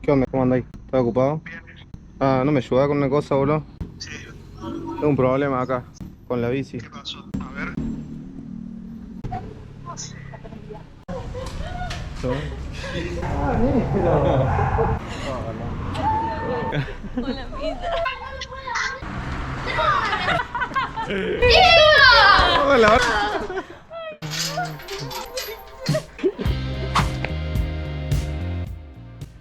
¿Qué onda? ¿Cómo andáis? ¿Estás ocupado? Ah, ¿no me ayudas con una cosa, boludo? Sí, Tengo un problema acá con la bici. ¿qué pasó? A ver. Hola, Misa. Hola.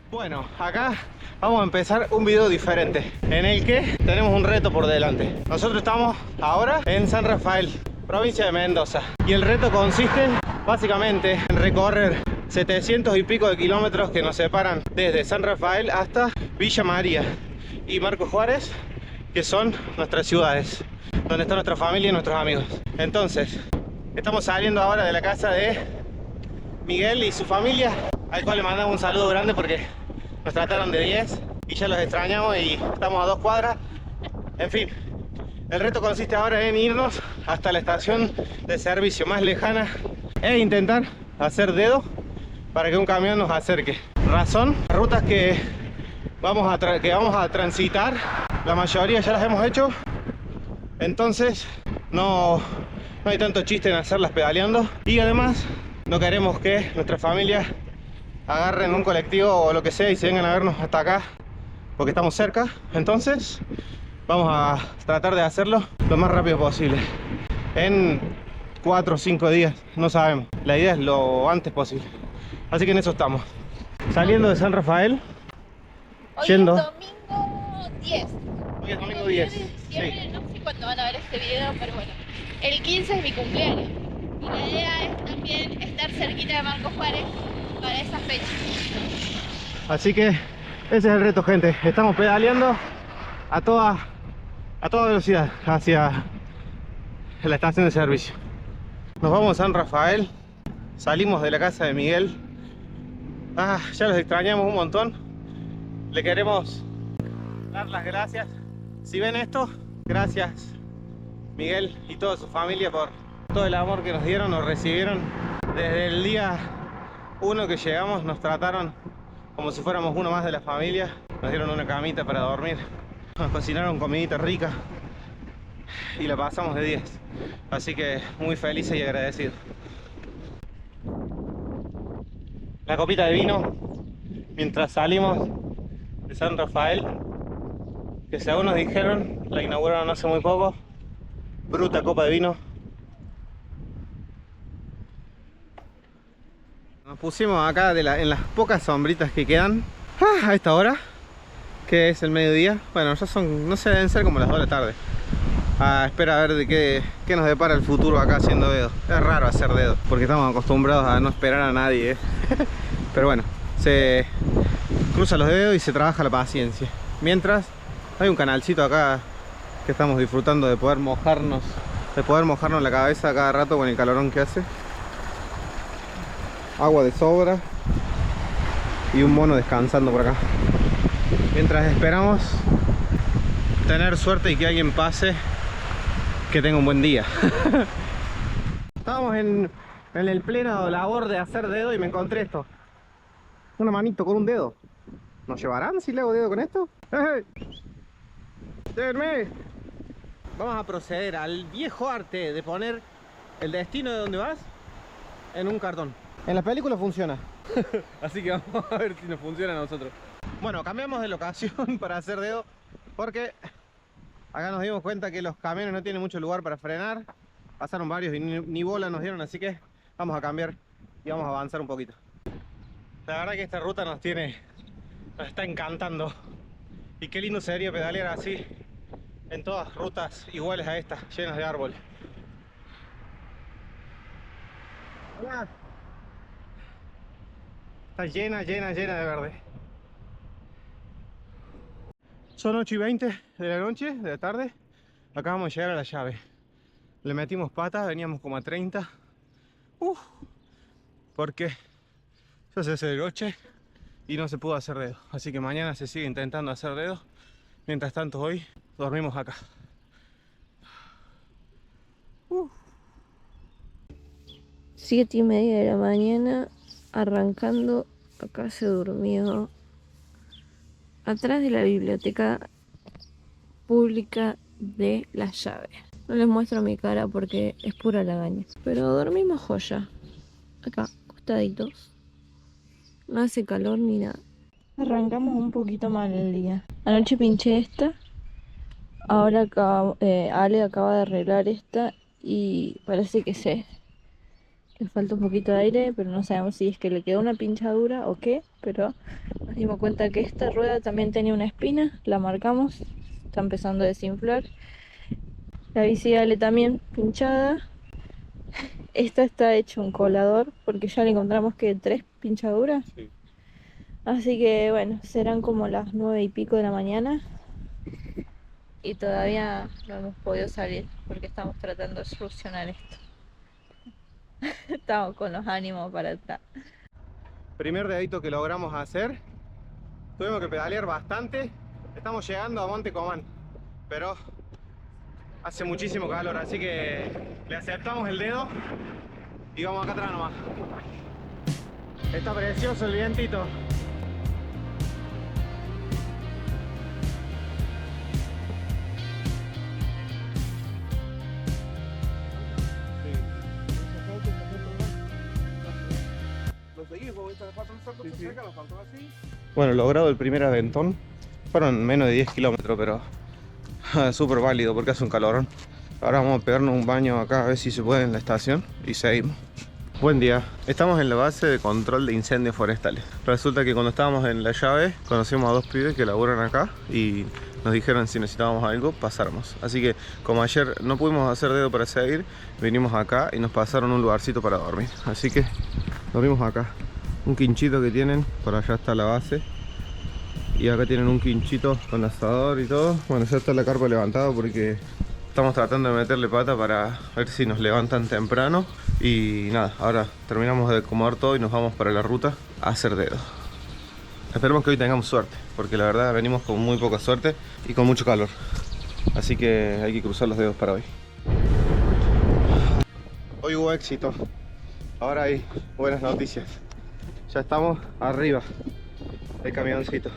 Bueno, acá vamos a empezar un video diferente en el que tenemos un reto por delante. Nosotros estamos ahora en San Rafael, provincia de Mendoza, y el reto consiste básicamente en recorrer 700 y pico de kilómetros que nos separan desde San Rafael hasta Villa María y Marcos Juárez, que son nuestras ciudades, donde está nuestra familia y nuestros amigos. Entonces, estamos saliendo ahora de la casa de Miguel y su familia, al cual le mandamos un saludo grande porque nos trataron de 10 y ya los extrañamos y estamos a 2 cuadras. En fin, el reto consiste ahora en irnos hasta la estación de servicio más lejana e intentar hacer dedo para que un camión nos acerque. Razón, rutas que vamos a transitar, la mayoría ya las hemos hecho, entonces no hay tanto chiste en hacerlas pedaleando, y además no queremos que nuestra familia agarren un colectivo o lo que sea y se vengan a vernos hasta acá porque estamos cerca. Entonces vamos a tratar de hacerlo lo más rápido posible, en 4 o 5 días, no sabemos, la idea es lo antes posible, así que en eso estamos saliendo de San Rafael, Hoy yendo. es domingo 10. Hoy es domingo 10, de diciembre, sí. no sé cuándo van a ver este video, pero bueno. El 15 es mi cumpleaños. Y la idea es también estar cerquita de Marcos Juárez para esa fecha. Así que ese es el reto, gente. Estamos pedaleando a toda velocidad hacia la estación de servicio. Nos vamos a San Rafael, salimos de la casa de Miguel. Ya los extrañamos un montón. Le queremos dar las gracias. Si ven esto, gracias Miguel y toda su familia por todo el amor que nos dieron, nos recibieron. Desde el día 1 que llegamos nos trataron como si fuéramos uno más de la familia. Nos dieron una camita para dormir, nos cocinaron comidita rica y la pasamos de 10. Así que muy felices y agradecidos. La copita de vino mientras salimos de San Rafael, que según nos dijeron la inauguraron hace muy poco. Bruta copa de vino. Nos pusimos acá en las pocas sombritas que quedan a esta hora, que es el mediodía. Bueno, ya son, no sé, deben ser como las 2 de la tarde. Espera a ver de qué nos depara el futuro acá haciendo dedo. Es raro hacer dedo, porque estamos acostumbrados a no esperar a nadie, ¿eh? Pero bueno, se cruzan los dedos y se trabaja la paciencia. Mientras, hay un canalcito acá que estamos disfrutando de poder mojarnos la cabeza cada rato con el calorón que hace. Agua de sobra y un mono descansando por acá. Mientras esperamos tener suerte y que alguien pase que tenga un buen día. Estábamos en el pleno labor de hacer dedo y me encontré esto. Una manito con un dedo. ¿Nos llevarán si le hago dedo con esto? ¡Hey! ¡Déjenme! Vamos a proceder al viejo arte de poner el destino de donde vas en un cartón. En la película funciona. Así que vamos a ver si nos funciona a nosotros. Bueno, cambiamos de locación para hacer dedo porque acá nos dimos cuenta que los camiones no tienen mucho lugar para frenar. Pasaron varios y ni bola nos dieron, así que vamos a cambiar y vamos a avanzar un poquito. La verdad que esta ruta nos está encantando. Y qué lindo sería pedalear así en todas rutas iguales a estas, llenas de árboles. Hola. Está llena de verde. Son 8:20 de la noche, de la tarde. Acabamos de llegar a la llave. Le metimos patas, veníamos como a 30. Porque ya se hace de noche y no se pudo hacer dedo. Así que mañana se sigue intentando hacer dedo. Mientras tanto hoy dormimos acá. 7:30 de la mañana, arrancando. Acá se durmió atrás de la biblioteca pública de La Llave. No les muestro mi cara porque es pura lagaña. Pero dormimos joya. Acá, acostaditos. No hace calor ni nada. Arrancamos un poquito mal el día. Anoche pinché esta. Ahora Ale acaba de arreglar esta y parece que le falta un poquito de aire, pero no sabemos si es que le quedó una pinchadura o qué. Pero nos dimos cuenta que esta rueda también tenía una espina, la marcamos, está empezando a desinflar. La bici de Ale también pinchada. Esta está hecho un colador porque ya le encontramos que 3 pinchaduras. Sí. Así que bueno, serán como las 9 y pico de la mañana. Y todavía no hemos podido salir porque estamos tratando de solucionar esto. Estamos con los ánimos para atrás. Primer dedito que logramos hacer. Tuvimos que pedalear bastante. Estamos llegando a Monte Comán, pero hace muchísimo calor, así que le aceptamos el dedo y vamos acá atrás nomás. Está precioso el vientito. Bueno, logrado el primer aventón. Fueron menos de 10 kilómetros, pero súper válido porque hace un calorón. Ahora vamos a pegarnos un baño acá a ver si se puede en la estación y seguimos. Buen día, estamos en la base de control de incendios forestales. Resulta que cuando estábamos en La Llave conocimos a 2 pibes que laburan acá y nos dijeron si necesitábamos algo, pasáramos. Así que como ayer no pudimos hacer dedo para seguir, vinimos acá y nos pasaron un lugarcito para dormir. Así que dormimos acá. Un quinchito que tienen, por allá está la base. Y acá tienen un quinchito con asador y todo. Bueno, ya está la carpa levantada porque estamos tratando de meterle pata para ver si nos levantan temprano. Y nada, ahora terminamos de acomodar todo y nos vamos para la ruta a hacer dedo. Esperemos que hoy tengamos suerte, porque la verdad venimos con muy poca suerte y con mucho calor. Así que hay que cruzar los dedos para hoy. Hoy hubo éxito. Ahora hay buenas noticias. Ya estamos arriba del camioncito.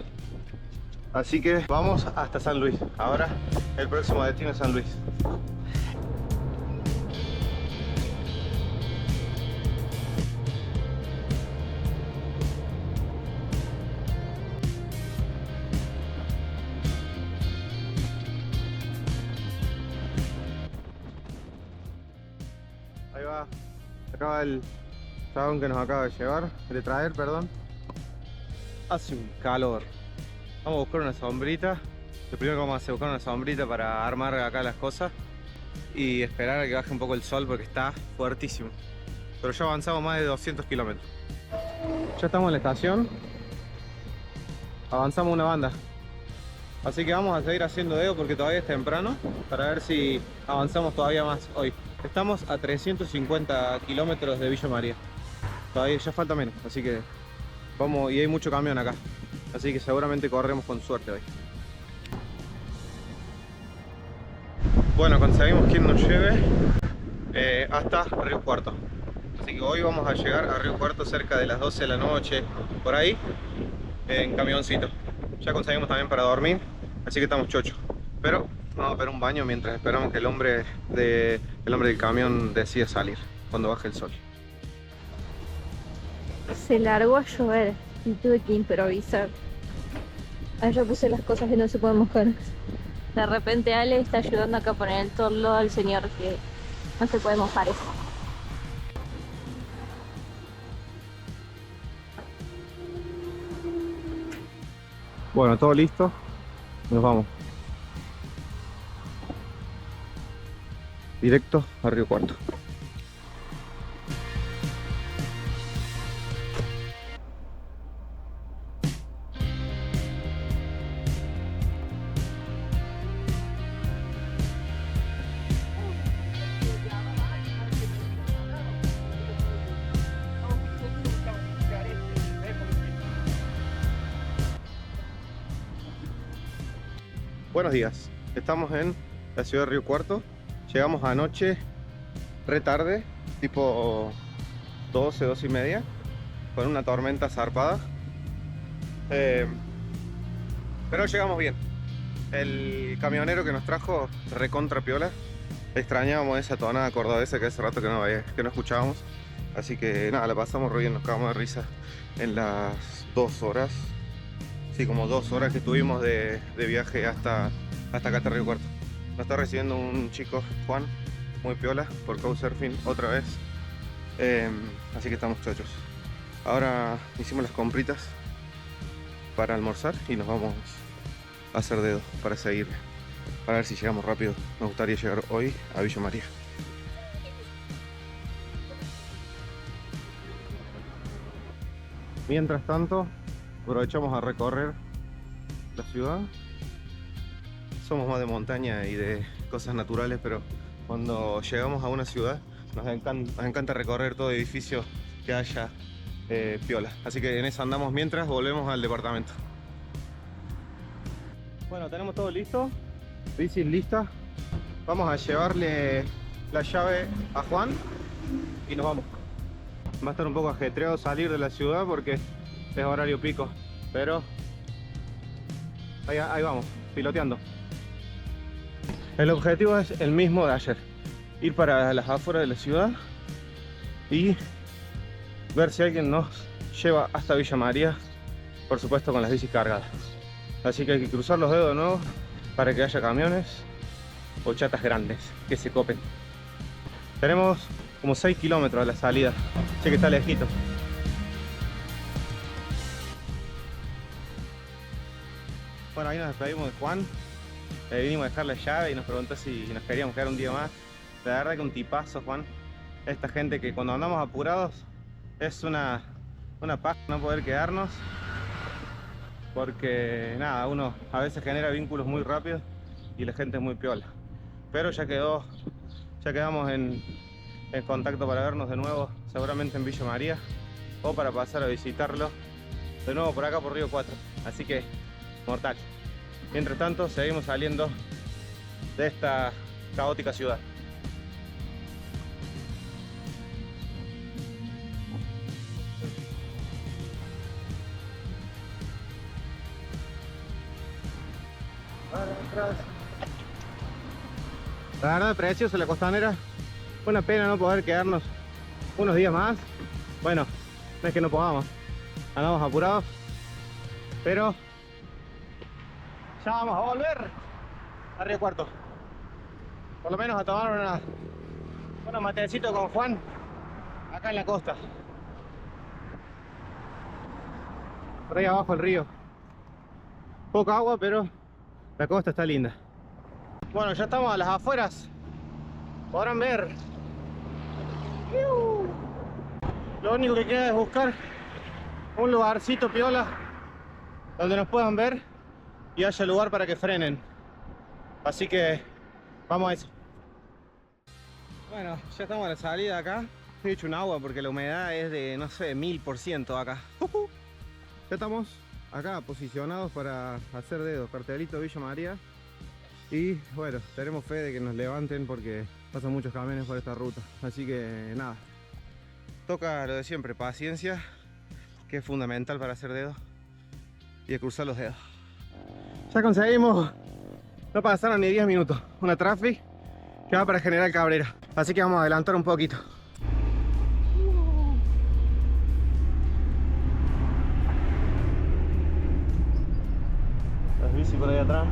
Así que vamos hasta San Luis. Ahora el próximo destino es San Luis. Ahí va. Acaba el chabón que nos acaba de traer, perdón. Hace un calor. Vamos a buscar una sombrita. Lo primero que vamos a hacer es buscar una sombrita para armar acá las cosas y esperar a que baje un poco el sol porque está fuertísimo. Pero ya avanzamos más de 200 kilómetros. Ya estamos en la estación. Avanzamos una banda. Así que vamos a seguir haciendo dedo porque todavía es temprano para ver si avanzamos todavía más hoy. Estamos a 350 kilómetros de Villa María. Todavía ya falta menos, así que vamos, y hay mucho camión acá. Así que seguramente corremos con suerte hoy. Bueno, conseguimos quien nos lleve hasta Río Cuarto. Así que hoy vamos a llegar a Río Cuarto cerca de las 12 de la noche, por ahí, en camioncito. Ya conseguimos también para dormir, así que estamos chochos. Pero vamos a pegar un baño mientras esperamos que el hombre del camión decida salir cuando baje el sol. Se largó a llover y tuve que improvisar. Ahí yo puse las cosas que no se pueden mojar. De repente Ale está ayudando acá a poner el torlo al señor que no se puede mojar eso. Bueno, todo listo. Nos vamos. Directo a Río Cuarto. Buenos días, estamos en la ciudad de Río Cuarto. Llegamos anoche re tarde, tipo 12, 12 y media, con una tormenta zarpada. Pero llegamos bien. El camionero que nos trajo, recontra piola. Extrañábamos esa tonada cordobesa que hace rato que no escuchábamos. Así que nada, la pasamos re bien, nos cagamos de risa en las 2 horas. Sí, como 2 horas que estuvimos de viaje hasta acá, hasta Río Cuarto. Nos está recibiendo un chico, Juan, muy piola, por Couchsurfing otra vez. Así que estamos chochos. Ahora hicimos las compritas para almorzar y nos vamos a hacer dedo para seguir, para ver si llegamos rápido. Nos gustaría llegar hoy a Villa María. Mientras tanto, aprovechamos a recorrer la ciudad. Somos más de montaña y de cosas naturales, pero cuando llegamos a una ciudad nos encanta recorrer todo edificio que haya piola. Así que en eso andamos mientras volvemos al departamento. Bueno, tenemos todo listo, bici lista. Vamos a llevarle la llave a Juan y nos vamos. Va a estar un poco ajetreado salir de la ciudad porque es horario pico, pero ahí vamos, piloteando. El objetivo es el mismo de ayer, ir para las afueras de la ciudad y ver si alguien nos lleva hasta Villa María, por supuesto con las bicis cargadas. Así que hay que cruzar los dedos de nuevo para que haya camiones o chatas grandes que se copen. Tenemos como 6 kilómetros a la salida, así que está lejito. Bueno, ahí nos despedimos de Juan. Le vinimos a dejar la llave y nos preguntó si nos queríamos quedar un día más. La verdad que un tipazo, Juan. Esta gente que cuando andamos apurados es una paja no poder quedarnos, porque nada, uno a veces genera vínculos muy rápidos y la gente es muy piola. Pero ya quedamos en contacto para vernos de nuevo, seguramente en Villa María, o para pasar a visitarlo de nuevo por acá por Río 4. Así que mortal. Mientras tanto seguimos saliendo de esta caótica ciudad. La verdad, preciosa la costanera. Una pena no poder quedarnos unos días más. Bueno, no es que no podamos, andamos apurados, pero ya vamos a volver a Río Cuarto. Por lo menos a tomar unos matecitos con Juan acá en la costa. Por ahí abajo el río. Poca agua, pero la costa está linda. Bueno, ya estamos a las afueras. Podrán ver. Lo único que queda es buscar un lugarcito piola donde nos puedan ver y haya lugar para que frenen. Así que vamos a eso. Bueno, ya estamos a la salida acá. He hecho un agua porque la humedad es de, no sé, 1000% acá. Ya estamos acá posicionados para hacer dedos. Cartelito Villa María. Y bueno, tenemos fe de que nos levanten porque pasan muchos camiones por esta ruta. Así que nada, toca lo de siempre, paciencia, que es fundamental para hacer dedos y de cruzar los dedos. Ya conseguimos, no pasaron ni 10 minutos, una traffic que va para General Cabrera. Así que vamos a adelantar un poquito. Las bici por ahí atrás.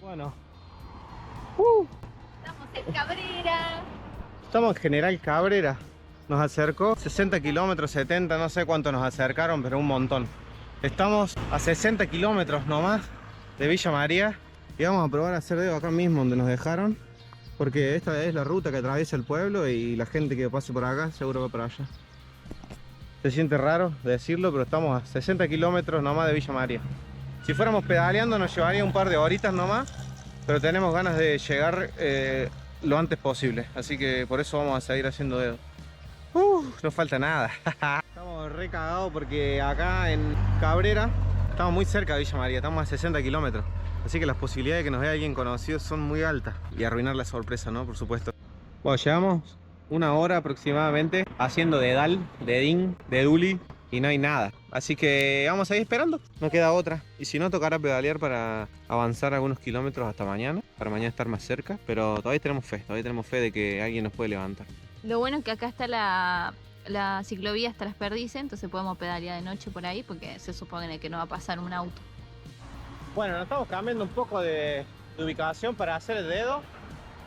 Bueno, Estamos en Cabrera. estamos en General Cabrera. Nos acercó 60 kilómetros, 70, no sé cuánto nos acercaron, pero un montón. Estamos a 60 kilómetros nomás de Villa María y vamos a probar a hacer dedo acá mismo donde nos dejaron, porque esta es la ruta que atraviesa el pueblo y la gente que pase por acá seguro va para allá. Se siente raro decirlo, pero estamos a 60 kilómetros nomás de Villa María. Si fuéramos pedaleando nos llevaría un par de horitas nomás, pero tenemos ganas de llegar lo antes posible, así que por eso vamos a seguir haciendo dedo. No falta nada. Estamos re cagados porque acá en Cabrera estamos muy cerca de Villa María, estamos a 60 kilómetros, así que las posibilidades de que nos vea alguien conocido son muy altas y arruinar la sorpresa, ¿no? Por supuesto. Bueno, llevamos una hora aproximadamente haciendo dedal, dedín, deduli y no hay nada. Así que vamos a ir esperando, no queda otra. Y si no, tocará pedalear para avanzar algunos kilómetros hasta mañana, para mañana estar más cerca. Pero todavía tenemos fe de que alguien nos puede levantar. Lo bueno es que acá está la ciclovía hasta Las Perdices, entonces podemos pedalear de noche por ahí porque se supone que no va a pasar un auto. Bueno, nos estamos cambiando un poco de ubicación para hacer el dedo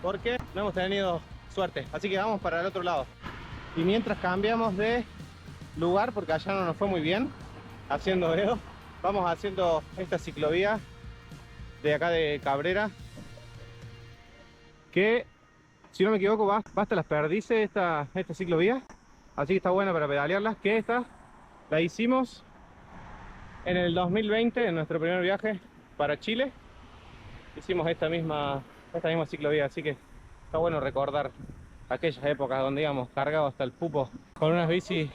porque no hemos tenido suerte. Así que vamos para el otro lado. Y mientras cambiamos de lugar, porque allá no nos fue muy bien haciendo dedo, vamos haciendo esta ciclovía de acá de Cabrera, que si no me equivoco va hasta Las Perdices esta ciclovía. Así que está buena para pedalearla, que esta la hicimos en el 2020, en nuestro primer viaje para Chile. Hicimos esta misma ciclovía, así que está bueno recordar aquellas épocas donde íbamos cargados hasta el pupo con unas bicis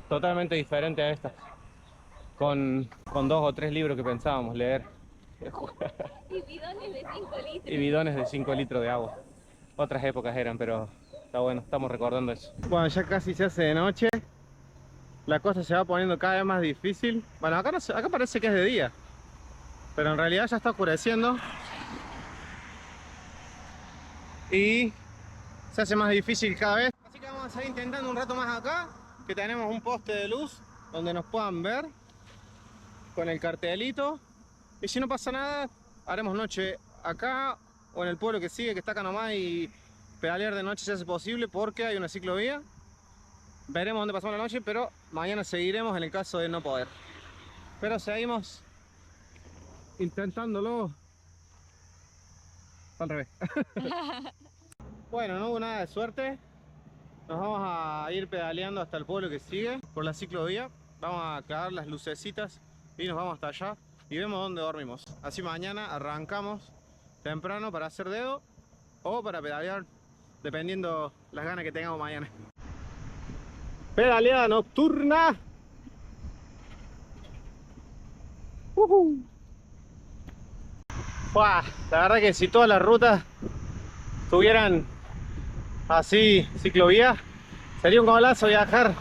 totalmente diferentes a estas, con 2 o 3 libros que pensábamos leer Y bidones de 5 litros. y bidones de 5 litros de agua. Otras épocas eran, pero está bueno, estamos recordando eso. Bueno, ya casi se hace de noche, la cosa se va poniendo cada vez más difícil. Bueno, acá parece que es de día, pero en realidad ya está oscureciendo y se hace más difícil cada vez. Así que vamos a seguir intentando un rato más acá, que tenemos un poste de luz donde nos puedan ver con el cartelito. Y si no pasa nada, haremos noche acá o en el pueblo que sigue, que está acá nomás, y pedalear de noche si hace posible porque hay una ciclovía. Veremos dónde pasamos la noche, pero mañana seguiremos en el caso de no poder. Pero seguimos intentándolo. Al revés. Bueno, no hubo nada de suerte. Nos vamos a ir pedaleando hasta el pueblo que sigue por la ciclovía. Vamos a clavar las lucecitas y nos vamos hasta allá y vemos dónde dormimos. Así mañana arrancamos temprano para hacer dedo o para pedalear, dependiendo las ganas que tengamos mañana. Pedaleada nocturna. Buah, la verdad que si todas las rutas tuvieran así ciclovía, sería un golazo viajar,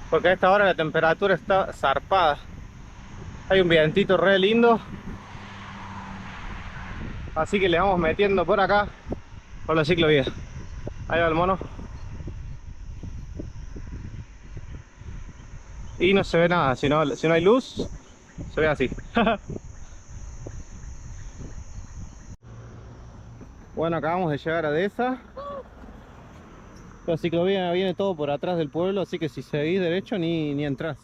porque a esta hora la temperatura está zarpada. Hay un vientito re lindo, así que le vamos metiendo por acá por la ciclovía. Ahí va el mono y no se ve nada, si no hay luz se ve así. Bueno, acabamos de llegar a Dehesa. La ciclovía viene todo por atrás del pueblo, así que si seguís derecho ni entras.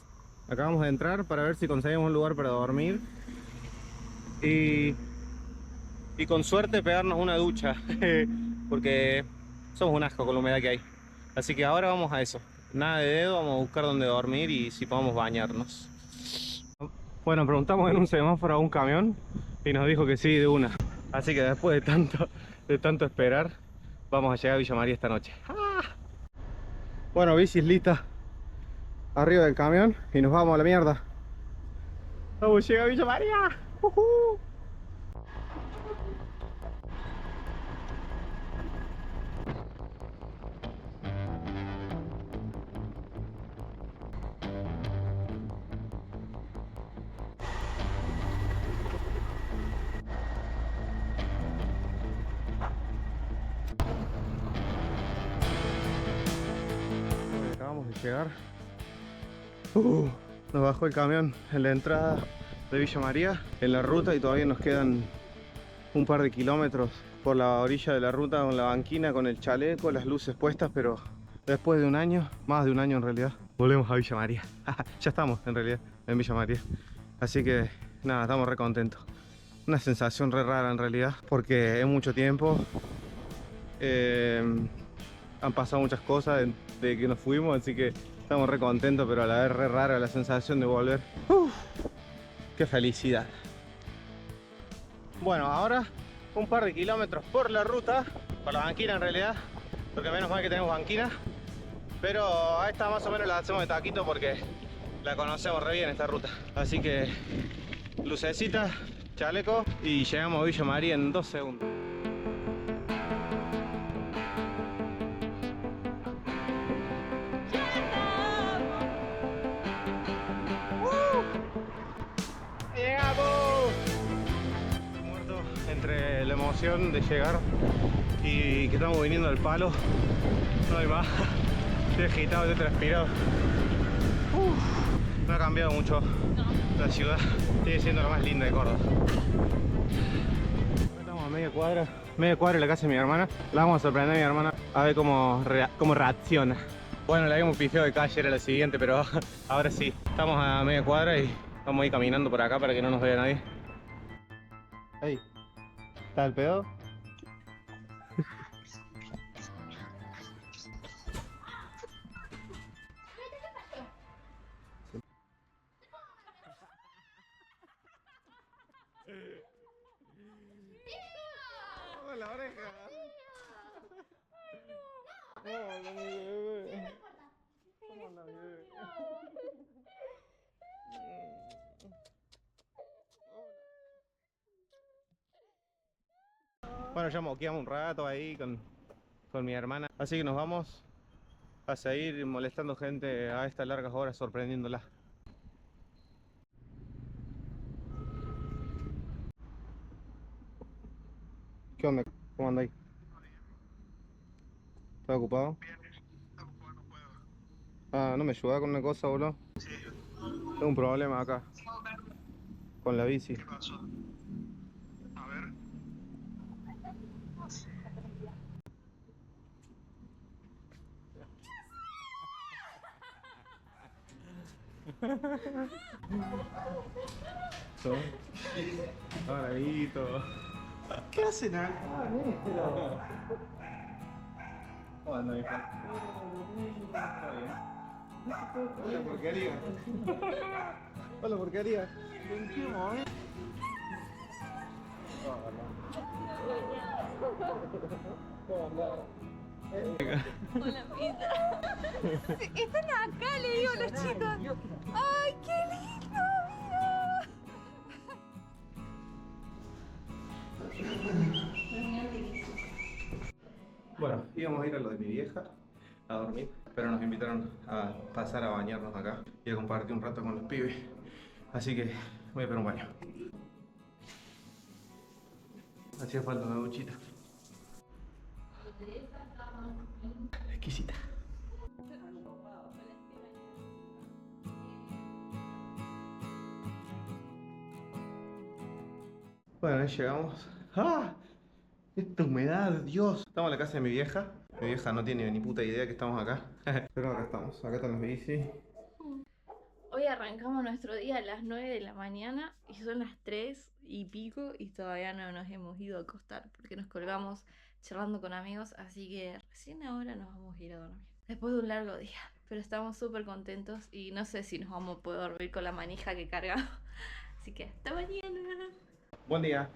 Acabamos de entrar para ver si conseguimos un lugar para dormir y con suerte pegarnos una ducha porque somos un asco con la humedad que hay. Así que ahora vamos a eso, nada de dedo, vamos a buscar dónde dormir y si podemos bañarnos. Bueno, preguntamos en un semáforo a un camión y nos dijo que sí, de una. Así que después de tanto esperar, vamos a llegar a Villa María esta noche. Bueno, bicis lista arriba del camión y nos vamos a la mierda. Vamos a llegar a Villa María. Acabamos de llegar. Nos bajó el camión en la entrada de Villa María, en la ruta, y todavía nos quedan un par de kilómetros por la orilla de la ruta con la banquina, con el chaleco, las luces puestas, pero después de un año, más de un año en realidad, volvemos a Villa María. Ya estamos en realidad en Villa María, así que nada, estamos re contentos. Una sensación re rara en realidad, porque es mucho tiempo, han pasado muchas cosas desde que nos fuimos, así que estamos re contentos, pero a la vez re rara la sensación de volver. ¡Qué felicidad! Bueno, ahora un par de kilómetros por la ruta, por la banquina en realidad, porque menos mal que tenemos banquina, pero a esta más o menos la hacemos de taquito porque la conocemos re bien esta ruta. Así que lucecita, chaleco y llegamos a Villa María en 2 segundos. emoción de llegar y que estamos viniendo al palo. No hay más. Estoy agitado, estoy transpirado. No ha cambiado mucho la ciudad. Sigue siendo la más linda de Córdoba. Estamos a media cuadra de la casa de mi hermana. La vamos a sorprender a mi hermana a ver cómo reacciona. Bueno, la habíamos pifiado de calle, era la siguiente, pero ahora sí. Estamos a media cuadra y vamos a ir caminando por acá para que no nos vea nadie. Ey, ¿está el pedo? ¡Oh, la oreja! ¡Hola, mi bebé! ¿Cómo anda, mi bebé? Bueno, ya moqueamos un rato ahí con mi hermana, así que nos vamos a seguir molestando gente a estas largas horas, sorprendiéndola. ¿Qué onda? ¿Cómo andáis? ¿Estás ocupado? Ah, ¿no me ayudas con una cosa, boludo? Sí. Tengo un problema acá. Con la bici. ¿Qué pasó? A ver. Hola, amiguito. ¿Qué hacen acá? ¿Cómo anda, hijo? Hola, porquería. Hola, porquería. ¿En qué momento? Hola, Pita. Están acá, le digo a los chicos. ¡Ay, qué lindo! Mira. Bueno, íbamos a ir a lo de mi vieja a dormir, pero nos invitaron a pasar a bañarnos acá y a compartir un rato con los pibes. Así que voy a pegar un baño. Hacía falta una duchita. Exquisita. Bueno, ahí llegamos. ¡Ah! Esta humedad, Dios. Estamos en la casa de mi vieja. Mi vieja no tiene ni puta idea que estamos acá. Pero acá estamos, acá están los bicis. Hoy arrancamos nuestro día a las 9 de la mañana y son las 3 y pico y todavía no nos hemos ido a acostar porque nos colgamos charlando con amigos, así que recién ahora nos vamos a ir a dormir. Después de un largo día, pero estamos súper contentos y no sé si nos vamos a poder dormir con la manija que cargamos. Así que hasta mañana. Buen día.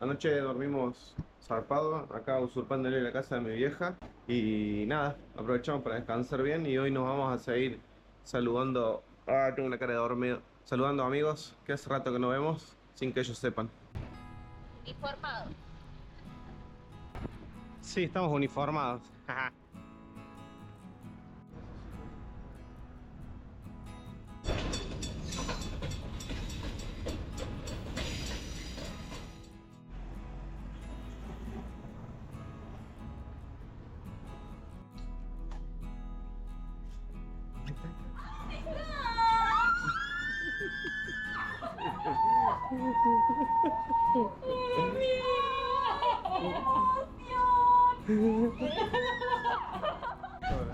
Anoche dormimos zarpado, acá usurpándole la casa de mi vieja. Y nada, aprovechamos para descansar bien y hoy nos vamos a seguir saludando. Ah, tengo una cara de dormido. Saludando a amigos que hace rato que no vemos, sin que ellos sepan. Informado. Sí, estamos uniformados.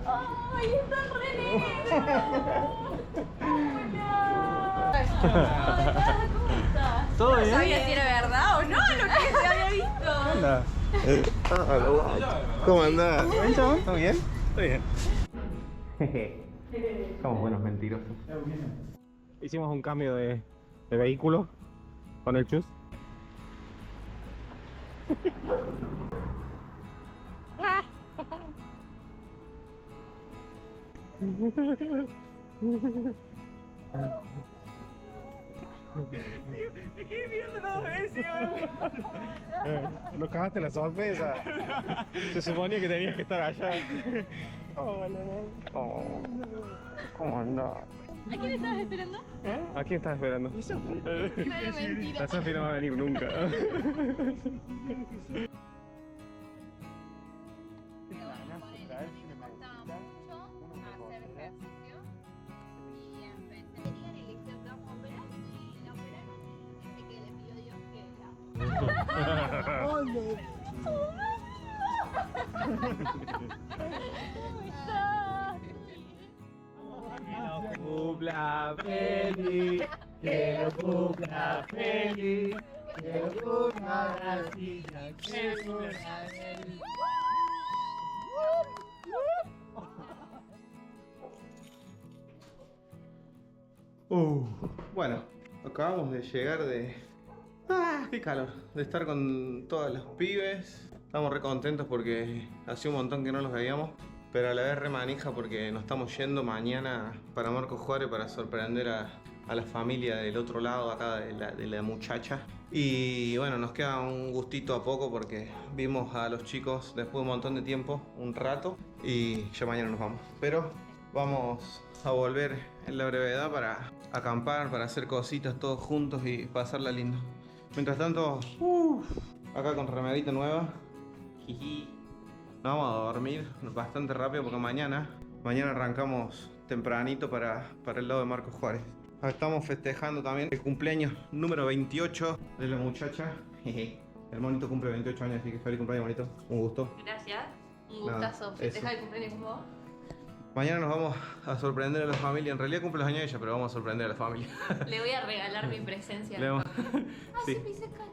¡Ay, está re lindo! ¿Todo bien? No sabía si era verdad o no lo que se había visto. Anda. ¿Cómo andás? ¿Todo bien? Todo bien. Somos buenos mentirosos. Hicimos un cambio de vehículo con el Chus. No cagaste la sorpresa. Se suponía que tenías que estar allá. Hola, oh, ¿cómo andás? ¿A quién estabas esperando? ¿A quién estás esperando? Pero mentira. La Sofi no va a venir nunca. Cumpla feliz, que lo cumpla feliz, que lo cumpla Brasilia, que lo cumpla feliz. Bueno, acabamos de llegar de... ¡Qué calor! De estar con todos los pibes. Estamos re contentos porque hacía un montón que no los veíamos. Pero a la vez re manija porque nos estamos yendo mañana para Marcos Juárez para sorprender a la familia del otro lado acá de la muchacha. Y bueno, nos queda un gustito a poco porque vimos a los chicos después de un montón de tiempo, un rato. Y ya mañana nos vamos. Pero vamos a volver en la brevedad para acampar, para hacer cositas todos juntos y pasarla lindo. Mientras tanto, acá con remerita nueva. Jiji. Nos vamos a dormir bastante rápido porque mañana arrancamos tempranito para el lado de Marcos Juárez. Estamos festejando también el cumpleaños número 28 de la muchacha. El monito cumple 28 años, así que feliz cumpleaños, monito. Un gusto. Gracias. Un gustazo. Festejar el cumpleaños con vos. Mañana nos vamos a sorprender a la familia. En realidad cumple los años ella, pero vamos a sorprender a la familia. Le voy a regalar mi presencia. Sí.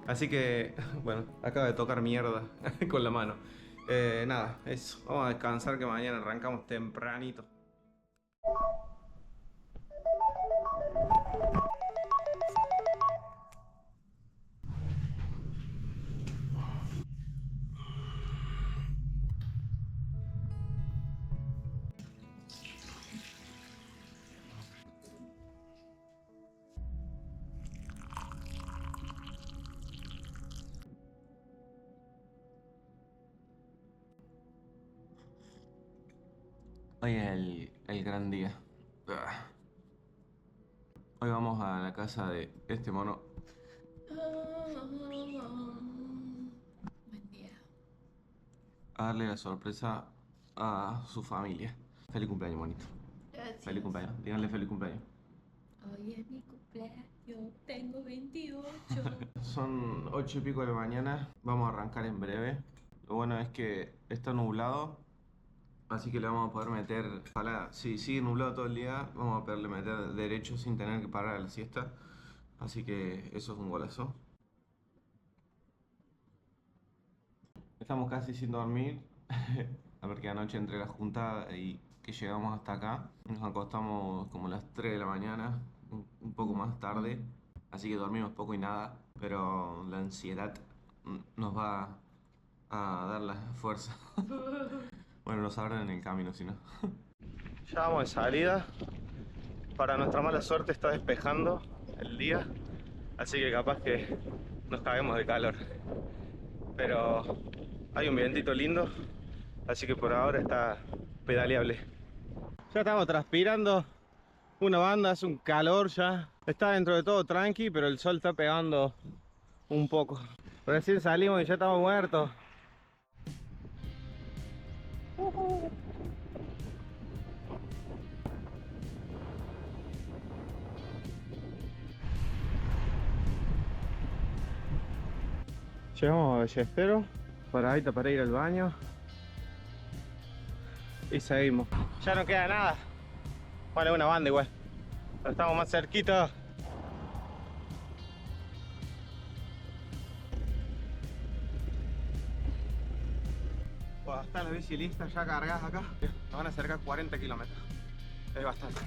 Así que, bueno, acaba de tocar mierda con la mano. Nada, eso. Vamos a descansar que mañana arrancamos tempranito. Hoy es el gran día. Hoy vamos a la casa de este mono. Buen día. A darle la sorpresa a su familia. Feliz cumpleaños, monito. Gracias. Feliz cumpleaños. Díganle feliz cumpleaños. Hoy es mi cumpleaños, tengo 28. Son 8 y pico de la mañana. Vamos a arrancar en breve. Lo bueno es que está nublado. Así que le vamos a poder meter, ojalá, si sigue nublado todo el día, vamos a poderle meter derecho sin tener que parar a la siesta. Así que eso es un golazo. Estamos casi sin dormir, porque anoche entre la juntada y que llegamos hasta acá, nos acostamos como a las 3 de la mañana, un poco más tarde. Así que dormimos poco y nada, pero la ansiedad nos va a dar la fuerza. Bueno, lo sabrán en el camino, si no. Ya vamos de salida. Para nuestra mala suerte está despejando el día, así que capaz que nos caguemos de calor. Pero hay un vientito lindo, así que por ahora está pedaleable. Ya estamos transpirando una banda, hace un calor ya. Está dentro de todo tranqui, pero el sol está pegando un poco. Recién salimos y ya estamos muertos. Llegamos a Ballesteros, paradita para ir al baño y seguimos. Ya no queda nada. Bueno, una banda igual, pero estamos más cerquita. Bueno, están las bici listas ya cargadas acá. Nos van a acercar 40 kilómetros. Es bastante.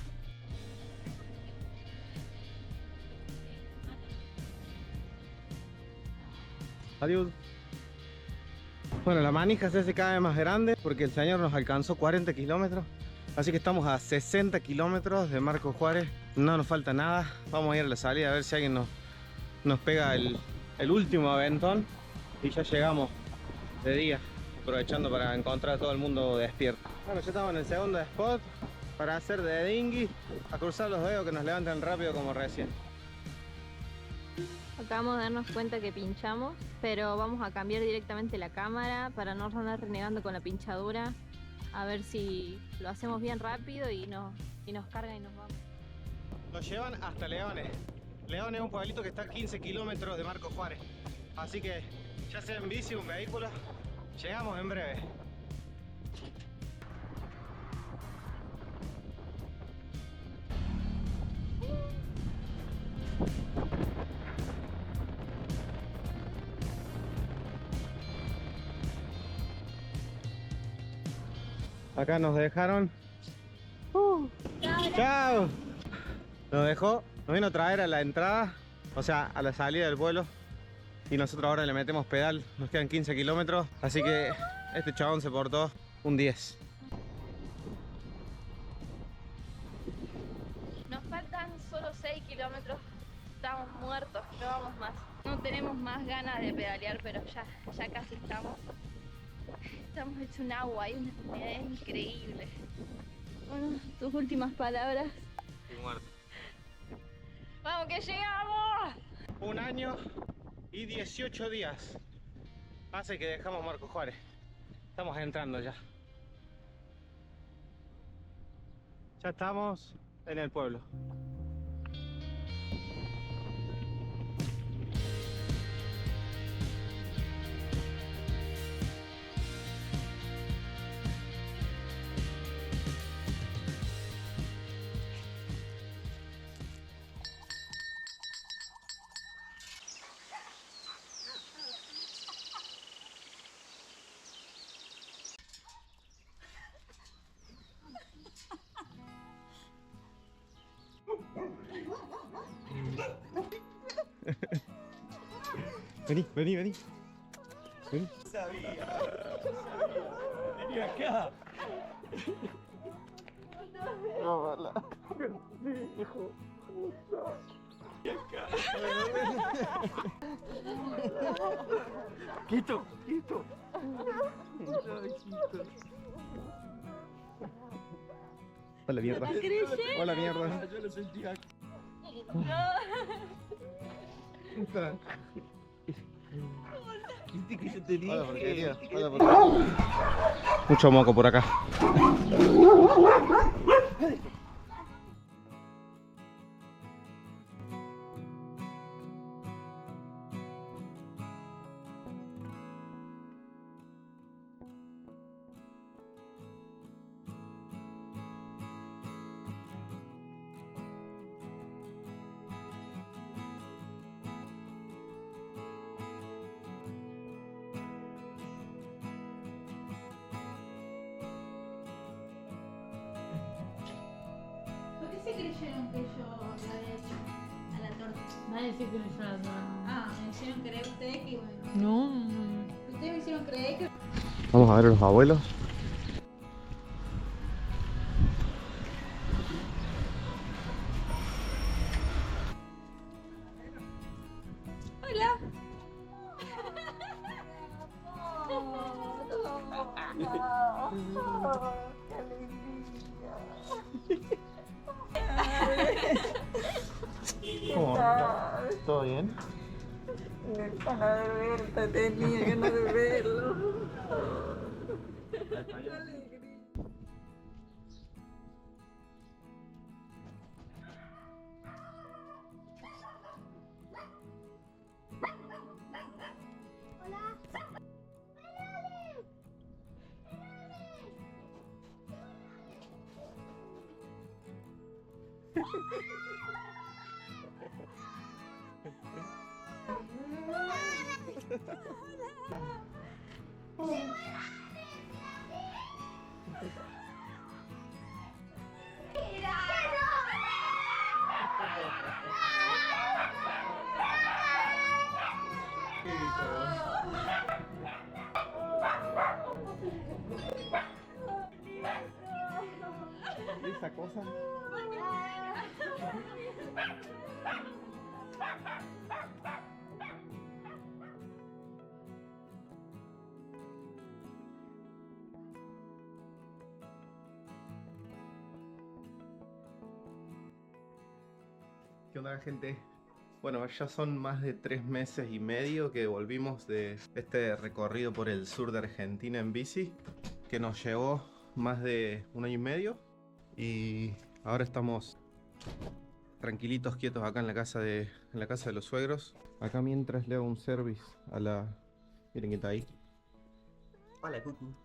Adiós. Bueno, la manija se hace cada vez más grande porque el señor nos alcanzó 40 kilómetros. Así que estamos a 60 kilómetros de Marcos Juárez. No nos falta nada. Vamos a ir a la salida a ver si alguien nos pega el último aventón. Y ya llegamos de día, aprovechando para encontrar a todo el mundo despierto. Bueno, ya estamos en el segundo spot. para hacer de dinghy, a cruzar los dedos que nos levanten rápido como recién. Acabamos de darnos cuenta que pinchamos, pero vamos a cambiar directamente la cámara para no andar renegando con la pinchadura. A ver si lo hacemos bien rápido y nos carga y nos vamos. Nos llevan hasta Leones. Leones es un pueblito que está a 15 kilómetros de Marcos Juárez. Así que ya sea en bici o un vehículo, llegamos en breve. Acá nos dejaron. ¡Chao! Nos vino a traer a la entrada, o sea, a la salida del vuelo. Y nosotros ahora le metemos pedal, nos quedan 15 kilómetros. Así que este chabón se portó un 10. Nos faltan solo 6 kilómetros. Estamos muertos, no vamos más. No tenemos más ganas de pedalear, pero ya casi estamos. Estamos hechos un agua, hay una humedad increíble. Bueno, tus últimas palabras. Estoy muerto. ¡Vamos que llegamos! 1 año y 18 días hace que dejamos Marcos Juárez. Estamos entrando ya. Ya estamos en el pueblo. Vení. Vení acá. Hola. Hijo. Quito. Hola mierda. Hola mierda. Yo lo sentí aquí. ¿Viste que yo te dije? Hola porquería. Mucho moco por acá. ¿Por qué se creyeron que yo la había hecho a la torta? Nadie se creyó nada. Ah, me hicieron creer ustedes que bueno. No. Ustedes me hicieron creer que... Vamos a ver a los abuelos. Hola. ¿Cómo anda? ¿Todo bien? Ganas de verte, tenía ganas de verlo. Esa cosa. ¿Qué onda, gente? Bueno, ya son más de 3 meses y medio que volvimos de este recorrido por el sur de Argentina en bici, que nos llevó más de 1 año y medio, y ahora estamos tranquilitos, quietos acá en la casa de los suegros. Acá mientras le hago un service a la... Miren quién está ahí. Hola, Cucu.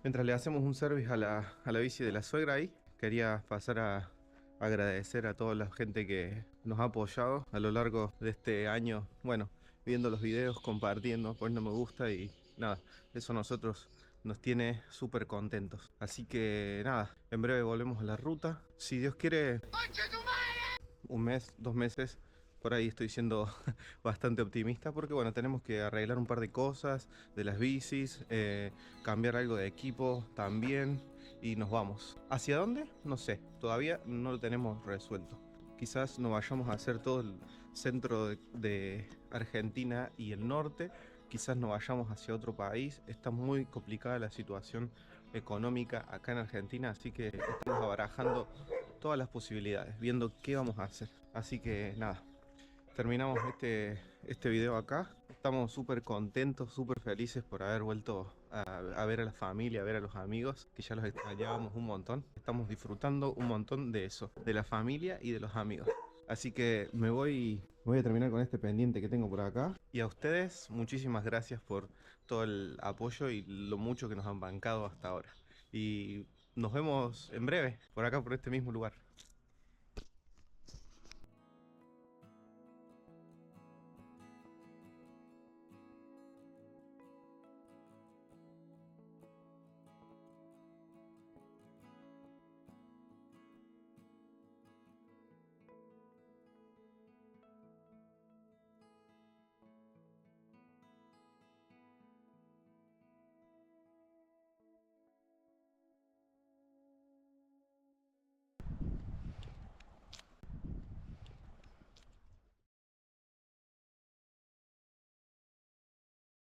Mientras le hacemos un service a la bici de la suegra ahí, quería pasar a agradecer a toda la gente que nos ha apoyado a lo largo de este año. Bueno, viendo los videos, compartiendo, poniendo me gusta y nada, eso a nosotros nos tiene súper contentos. Así que nada, en breve volvemos a la ruta. Si Dios quiere, 1 mes, 2 meses. Por ahí estoy siendo bastante optimista porque bueno, tenemos que arreglar un par de cosas de las bicis, cambiar algo de equipo también y nos vamos. ¿Hacia dónde? No sé, todavía no lo tenemos resuelto. Quizás nos vayamos a hacer todo el centro de Argentina y el norte, quizás nos vayamos hacia otro país. Está muy complicada la situación económica acá en Argentina, así que estamos abarajando todas las posibilidades, viendo qué vamos a hacer. Así que nada. Terminamos este video acá. Estamos súper contentos, súper felices por haber vuelto a ver a la familia, a ver a los amigos, que ya los extrañábamos un montón. Estamos disfrutando un montón de eso, de la familia y de los amigos. Así que me voy a terminar con este pendiente que tengo por acá. Y a ustedes, muchísimas gracias por todo el apoyo y lo mucho que nos han bancado hasta ahora. Y nos vemos en breve, por acá, por este mismo lugar.